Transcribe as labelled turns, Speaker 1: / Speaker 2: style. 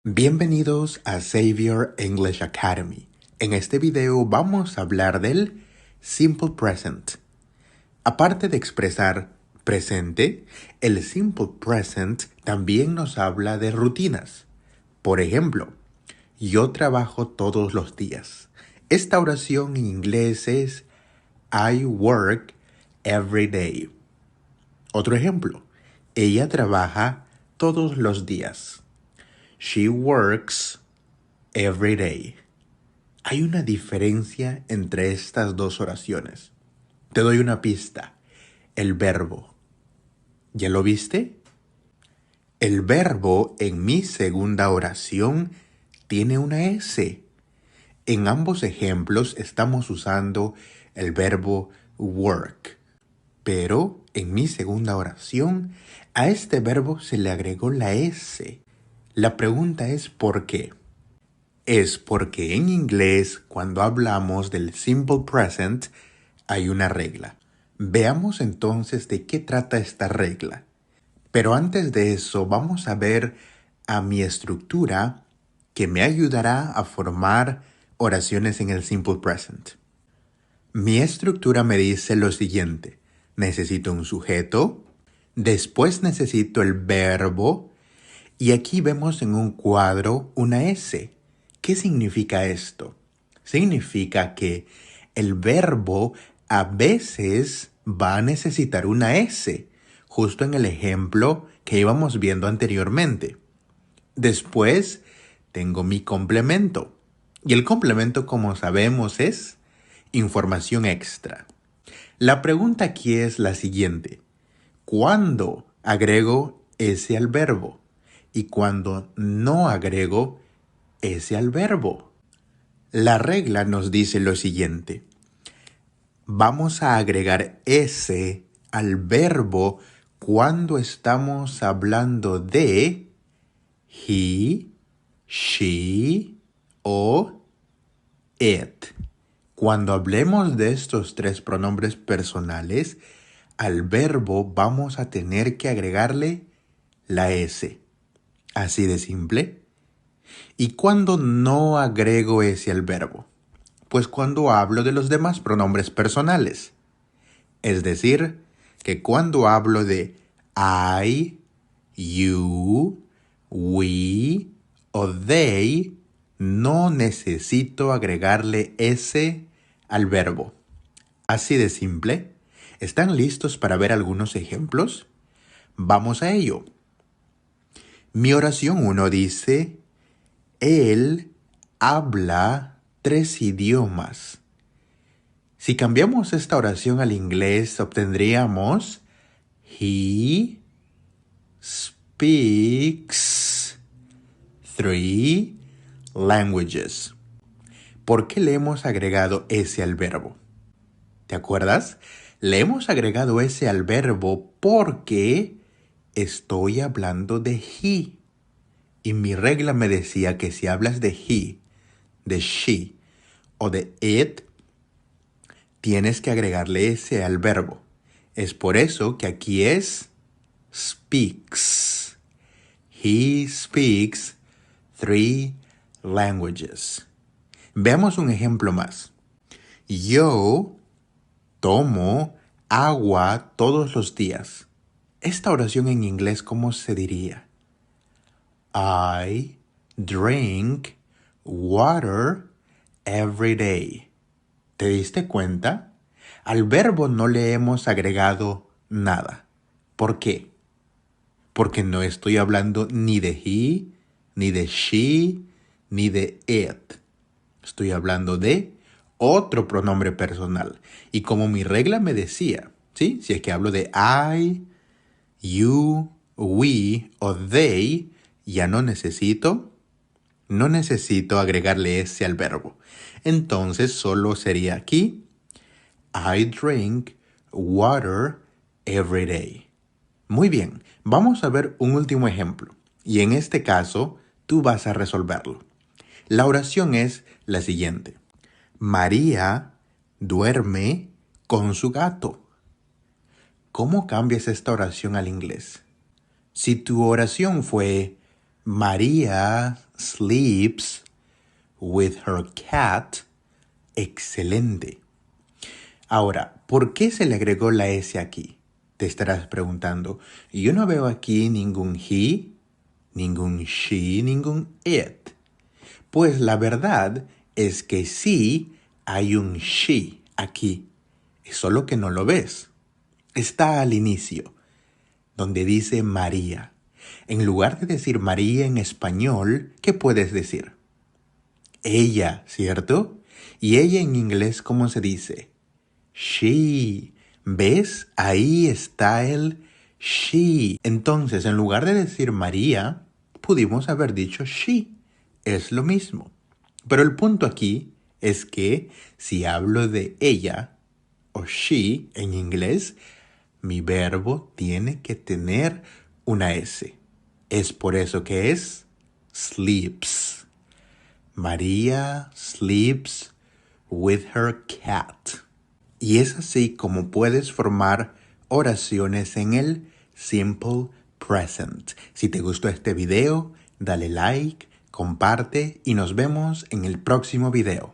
Speaker 1: Bienvenidos a Xavier English Academy. En este video vamos a hablar del Simple Present. Aparte de expresar presente, el Simple Present también nos habla de rutinas. Por ejemplo, yo trabajo todos los días. Esta oración en inglés es I work every day. Otro ejemplo, ella trabaja todos los días. She works every day. Hay una diferencia entre estas dos oraciones. Te doy una pista. El verbo. ¿Ya lo viste? El verbo en mi segunda oración tiene una S. En ambos ejemplos estamos usando el verbo work. Pero en mi segunda oración a este verbo se le agregó la S. La pregunta es ¿por qué? Es porque en inglés, cuando hablamos del simple present, hay una regla. Veamos entonces de qué trata esta regla. Pero antes de eso, vamos a ver a mi estructura que me ayudará a formar oraciones en el simple present. Mi estructura me dice lo siguiente. Necesito un sujeto, después necesito el verbo, y aquí vemos en un cuadro una S. ¿Qué significa esto? Significa que el verbo a veces va a necesitar una S, justo en el ejemplo que íbamos viendo anteriormente. Después tengo mi complemento. Y el complemento, como sabemos, es información extra. La pregunta aquí es la siguiente. ¿Cuándo agrego S al verbo? Y cuando no agrego S al verbo. La regla nos dice lo siguiente. Vamos a agregar S al verbo cuando estamos hablando de he, she o it. Cuando hablemos de estos tres pronombres personales, al verbo vamos a tener que agregarle la S. Así de simple. ¿Y cuándo no agrego S al verbo? Pues cuando hablo de los demás pronombres personales. Es decir, que cuando hablo de I, you, we o they, no necesito agregarle S al verbo. Así de simple. ¿Están listos para ver algunos ejemplos? Vamos a ello. Mi oración 1 dice, él habla 3 idiomas. Si cambiamos esta oración al inglés, obtendríamos he speaks 3 languages. ¿Por qué le hemos agregado S al verbo? ¿Te acuerdas? Le hemos agregado S al verbo porque estoy hablando de he. Y mi regla me decía que si hablas de he, de she o de it, tienes que agregarle S al verbo. Es por eso que aquí es speaks. He speaks 3 languages. Veamos un ejemplo más. Yo tomo agua todos los días. Esta oración en inglés, ¿cómo se diría? I drink water every day. ¿Te diste cuenta? Al verbo no le hemos agregado nada. ¿Por qué? Porque no estoy hablando ni de he, ni de she, ni de it. Estoy hablando de otro pronombre personal. Y como mi regla me decía, ¿sí? Si es que hablo de I, you, we o they, ya no necesito agregarle S al verbo. Entonces solo sería aquí, I drink water every day. Muy bien, vamos a ver un último ejemplo. Y en este caso, tú vas a resolverlo. La oración es la siguiente. María duerme con su gato. ¿Cómo cambias esta oración al inglés? Si tu oración fue María sleeps with her cat. Excelente. Ahora, ¿por qué se le agregó la S aquí? Te estarás preguntando. Yo no veo aquí ningún he, ningún she, ningún it. Pues la verdad es que sí hay un she aquí. Es solo que no lo ves. Está al inicio, donde dice María. En lugar de decir María en español, ¿qué puedes decir? Ella, ¿cierto? Y ella en inglés, ¿cómo se dice? She. ¿Ves? Ahí está el she. Entonces, en lugar de decir María, pudimos haber dicho she. Es lo mismo. Pero el punto aquí es que si hablo de ella o she en inglés, mi verbo tiene que tener una S. Es por eso que es sleeps. María sleeps with her cat. Y es así como puedes formar oraciones en el simple present. Si te gustó este video, dale like, comparte y nos vemos en el próximo video.